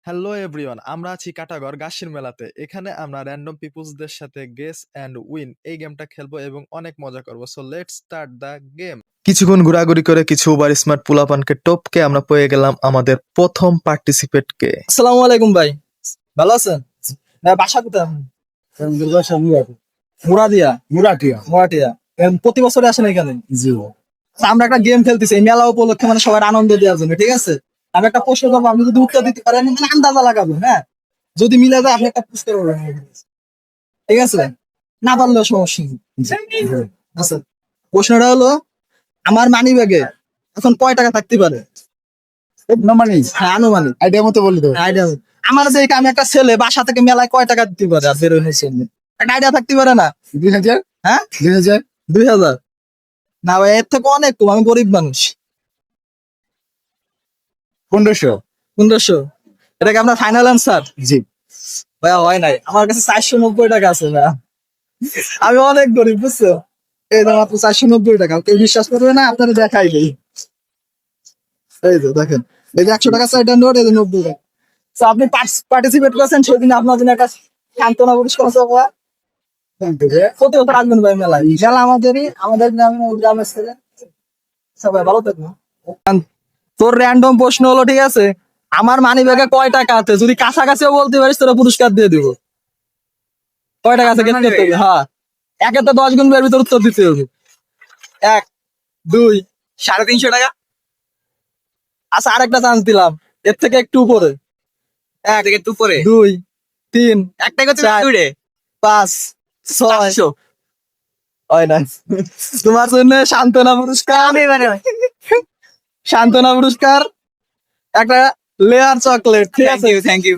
Hello everyone, আমরা আছি কাটাগড় গাসির মেলাতে। এখানে আমরা র্যান্ডম পিপলসদের সাথে গেস অ্যান্ড উইন এই গেমটা খেলবো এবং অনেক মজা করবো। So let's start the game. কিছুক্ষণ ঘোরাঘুরি করে কিছু ওভার স্মার্ট পোলাপানকে টপকে আমরা পেয়ে গেলাম আমাদের প্রথম পার্টিসিপেটকে। আসসালামু আলাইকুম ভাই, ভালো আছেন? বাসা কোথায়? মুরাদিয়া। মুরাটিয়া। প্রতি বছরে আসেন এখানে? আচ্ছা, আমরা একটা গেম খেলতেছি এই মেলা উপলক্ষে, মানে সবার আনন্দ দেওয়ার জন্য, ঠিক আছে? আমি একটা প্রশ্ন করবো, আপনি যদি উত্তর দিতে পারেন মানে আন্দাজা লাগাবো, হ্যাঁ? যদি মিলে যায় আপনি একটা পুরস্কার পাবেন, ঠিক আছে? না পারলেও সমস্যা নেই। আচ্ছা, প্রশ্নটা হলো, আমার মানি ব্যাগে এখন কয় টাকা থাকতে পারে? হ্যাঁ, আনুমানিক আইডিয়া মতো বলে দেবো। আইডিয়া। আমার দেখে আমি একটা ছেলে বাসা থেকে মেলায় কয় টাকা দিতে পারে আর বের হয়েছে একটা আইডিয়া থাকতে পারে না? 2000। হ্যাঁ, 2000। 2000? না ভাই, এর থেকে অনেক কম, আমি গরিব মানুষ। 1500। 1500? এটা কি আপনার ফাইনাল অ্যান্সার? জি। ভাইয়া হয় নাই, আমার কাছে 490 টাকা আছে ভাইয়া। আমি অনেক গরিব, বুঝছো? এই তো মাত্র 490 টাকা, কেউ বিশ্বাস করবে না, আপনারা দেখাই নেই। এই তো দেখেন, এই যে 100 টাকা সাইডের নোট, এই যে 90 টাকা। তো আপনি পার্টিসিপেট করছেন, সেদিন আপনার জন্য একটা সান্ত্বনা পুরস্কার আছে ভাইয়া। প্রতি বছর আসবেন ভাই মেলায়, মেলা আমাদের গ্রামের ছেলে। সবাই ভালো থাকবো। তোর র্যান্ডম প্রশ্ন হলো, ঠিক আছে, আমার মানি ব্যাগে কয় টাকা আছে? যদি কাছাকাছিও বলতে পারিস তোরা পুরস্কার দিয়ে দিব। কয় টাকা আছে গেস করতে হবে। হ্যাঁ, একে তো 10 গুণ বের ভিতর উত্তর দিতে হবে। 1, 2, 350 টাকা। আচ্ছা, আরেকটা চান্স দিলাম, এর থেকে একটু উপরে। 1 থেকে একটু উপরে, 2, 3, একটা কত 4, 5, 6। হয় না, তোমার জন্য সান্ত্বনা পুরস্কার। সান্ত্বনা পুরস্কার একটা লেয়ার চকলেট, ঠিক আছে? Thank you.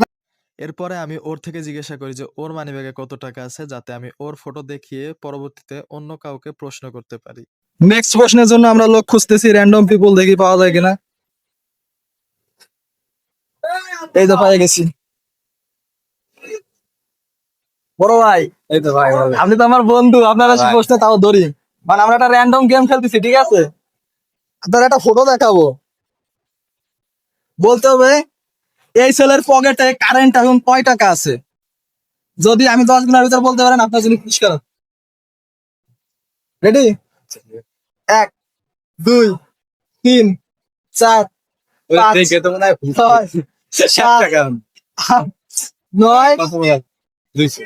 এরপরে আমি ওর থেকে জিজ্ঞাসা করি যে ওর মানিব্যাগে কত টাকা আছে, যাতে আমি ওর ফটো দেখিয়ে পরবর্তীতে অন্য কাউকে প্রশ্ন করতে পারি। নেক্সট প্রশ্নের জন্য আমরা লোক খুঁজতেছি, র্যান্ডম পিপল, দেখি পাওয়া যায় কিনা। এই তো পেয়ে গেছি। বড় ভাই, এই তো ভাই ভালো। আপনি তো আমার বন্ধু, আপনারা ভাই। প্রশ্ন তাও ধরি। মানে আমরা একটা র্যান্ডম গেম খেলতেছি, ঠিক আছে? আপনার একটা ফটো দেখাবো, বলতে হবে এই ছেলের পকেটে কারেন্ট এখন কয় টাকা আছে। যদি আমি 10 গুণের ভিতর বলতে পারেন, আপনার জন্য পুরস্কার। রেডি? 1, 2, 3, 4, 5, দেখে তো মনে হয় 6, 7 টাকা। 8, 9, কত মনে হয়? 200।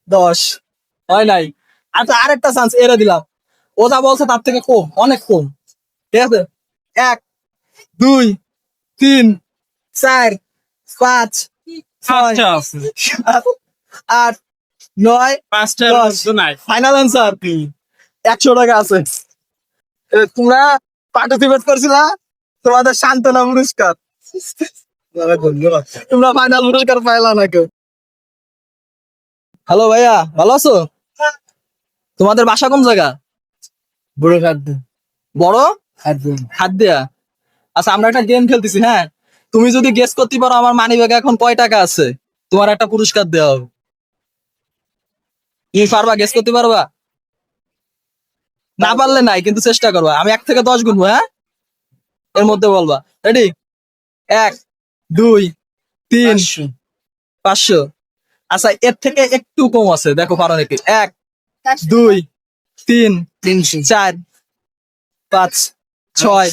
10। হয় নাই। আচ্ছা, আরেকটা চান্স এরে দিলাম, ও যা বলছে তার থেকে কম, অনেক কম, ঠিক আছে? 1, 2, 3, 4, 5, 6, 7, 8, 9, 10। ফাইনাল অ্যান্সার 100 টাকা আছে। তোমরা পার্টিসিপেট করছিলা, তোমাদের সান্ত্বনা পুরস্কার। তোমরা ফাইনাল পুরস্কার পাইলা না কেউ। হ্যালো ভাইয়া, ভালো আছো? তোমাদের বাসা কোন জায়গা? বড় খাদ্য। বড় খাদ্য। হাত দেয়া। আচ্ছা, আমরা একটা গেম খেলতেছি, হ্যাঁ? তুমি যদি গেস করতে পারো আমার মানি ব্যাগে এখন কয় টাকা আছে, তোমার একটা পুরস্কার দেওয়া হবে। তুমি পারবা? গেস করতে পারবা? না পারলে নাই, কিন্তু চেষ্টা করবা। আমি 1 থেকে 10 গুনবো, হ্যাঁ? এর মধ্যে বলবা। রেডি? 1, 2, 3, 500। আচ্ছা, এর থেকে একটু কম আছে, দেখো পারো নাকি। 1, 2, 3, 4, 5, 6,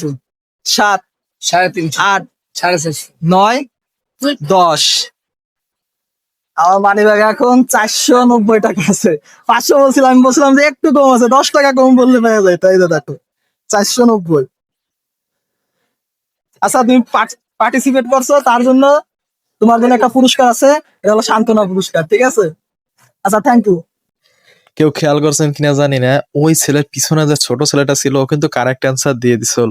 7, 350। 8, 450। 9, 10। আমার মানি ব্যাগে এখন 490 টাকা আছে। 500 বলছিলাম, আমি বলছিলাম যে একটু কম আছে, 10 টাকা কম বললে পাওয়া যায়। তাই তো দেখো, 490। আচ্ছা, তুমি পার্টিসিপেট করছো, তার জন্য তোমার জন্য একটা পুরস্কার আছে, এটা হলো সান্ত্বনা পুরস্কার, ঠিক আছে? আচ্ছা, থ্যাংক ইউ। কেউ খেয়াল করছেন কিনা জানি না, ওই ছেলের পিছনে যে ছোট ছেলেটা ছিল ও কিন্তু কারেক্ট অ্যান্সার দিয়ে দিছিল।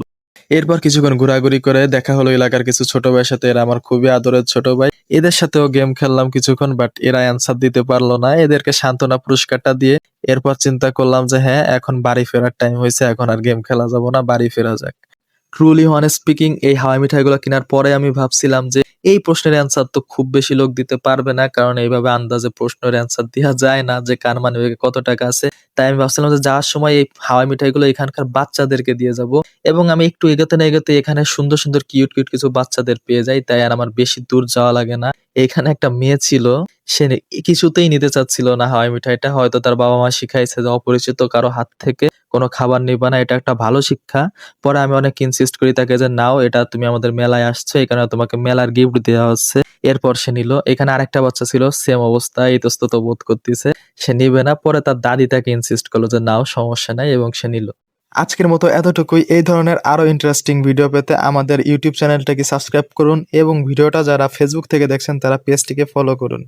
এরপর কিছুক্ষণ ঘোরাঘুরি করে দেখা হলো এলাকার কিছু ছোট ভাইয়ের সাথে। এরা আমার খুবই আদরের ছোট ভাই। এদের সাথেও গেম খেললাম কিছুক্ষণ, বাট এরা অ্যান্সার দিতে পারলো না। এদেরকে সান্ত্বনা পুরস্কারটা দিয়ে এরপর চিন্তা করলাম যে হ্যাঁ, এখন বাড়ি ফেরার টাইম হয়েছে, এখন আর গেম খেলা যাবো না, বাড়ি ফেরা যাক। ট্রুলি হনেস্ট স্পিকিং, এই হাওয়াই মিঠাইগুলো কেনার পরে আমি ভাবছিলাম যে এই প্রশ্নের অ্যান্সার তো খুব বেশি লোক দিতে পারবে না, কারণ এইভাবে আন্দাজে প্রশ্নের অ্যান্সার দেওয়া যায় না যে কার মানিব্যাগে কত টাকা আছে। তাই আমি ভাবছিলাম যে যাওয়ার সময় এই হাওয়াই মিঠাইগুলো এখানকার বাচ্চাদেরকে দিয়ে যাব। এবং আমি একটু এগোতে না এগোতে এখানে সুন্দর সুন্দর কিউট কিউট কিছু বাচ্চাদের পেয়ে যাই, তাই আর আমার বেশি দূর যাওয়া লাগে না। এখানে একটা মেয়ে ছিল, সে কিছুতেই নিতে চাচ্ছিল না হাওয়াই মিঠাইটা। হয়তো তার বাবা মা শিখাইছে যে অপরিচিত কারো হাত থেকে কোনো খাবার নিবা না, এটা একটা ভালো শিক্ষা। পরে আমি অনেক ইনসিস্ট করি তাকে যে নাও, এটা তুমি আমাদের মেলায় আসছো, এই কারণে তোমাকে মেলার গিফট দেওয়া হচ্ছে। এরপর সে নিল। এখানে আরেকটা বাচ্চা ছিল, সেম অবস্থা, ইতস্তত বোধ করতেছে, সে নিবে না। পরে তার দাদি তাকে ইনসিস্ট করলো যে নাও, সমস্যা নাই, এবং সে নিল। আজকের মতো এতটুকুই। এই ধরনের আরো ইন্টারেস্টিং ভিডিও পেতে আমাদের ইউটিউব চ্যানেলটাকে সাবস্ক্রাইব করুন এবং ভিডিওটা যারা ফেসবুক থেকে দেখছেন তারা পেজটিকে ফলো করুন।